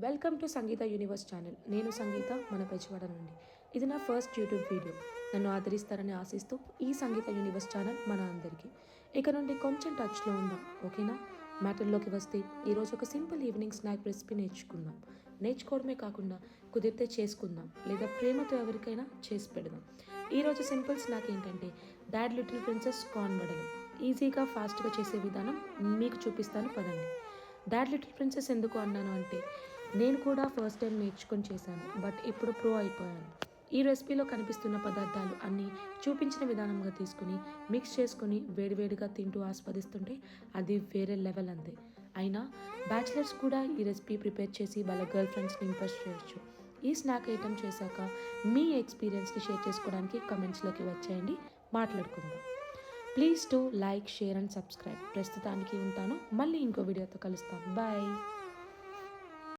Welcome to Sangeeta universe channel. నేను సంగీత మన పెంచవాడ నుండి. ఇది నా ఫస్ట్ యూట్యూబ్ వీడియో. నన్ను ఆదరిస్తారని ఆశిస్తూ ఈ సంగీత యూనివర్స్ ఛానల్ మన అందరికీ. ఇక నుండి కొంచెం టచ్లో ఉందాం, ఓకేనా? మ్యాటర్లోకి వస్తే ఈరోజు ఒక సింపుల్ ఈవినింగ్ స్నాక్ రెసిపీ నేర్చుకుందాం. నేర్చుకోవడమే కాకుండా కుదిరితే చేసుకుందాం, లేదా ప్రేమతో ఎవరికైనా చేసి పెడదాం. ఈరోజు సింపుల్ స్నాక్ ఏంటంటే డాడ్ లిటిల్ ప్రిన్సెస్ కార్న్ వడలు. ఈజీగా ఫాస్ట్గా చేసే విధానం మీకు చూపిస్తాను, పదండి. డాడ్ లిటిల్ ప్రిన్సెస్ ఎందుకు అన్నాను అంటే, నేను కూడా ఫస్ట్ టైం నేర్చుకొని చేశాను, బట్ ఇప్పుడు ప్రో అయిపోయాను. ఈ రెసిపీలో కనిపిస్తున్న పదార్థాలు అన్నీ చూపించిన విధానంగా తీసుకుని మిక్స్ చేసుకుని వేడివేడిగా తింటూ ఆస్వాదిస్తుంటే అది వేరే లెవెల్ అంతే. అయినా బ్యాచిలర్స్ కూడా ఈ రెసిపీ ప్రిపేర్ చేసి వాళ్ళ గర్ల్ ఫ్రెండ్స్ని ఇంప్రెస్ చేయొచ్చు. ఈ స్నాక్ ఐటమ్ చేశాక మీ ఎక్స్పీరియన్స్ని షేర్ చేసుకోవడానికి కమెంట్స్లోకి వచ్చేయండి, మాట్లాడుకుందాం. Please to like, share and subscribe. ప్రస్తుతానికి ఉంటాను, మళ్ళీ ఇంకో వీడియోతో కలుస్తాను. బాయ్.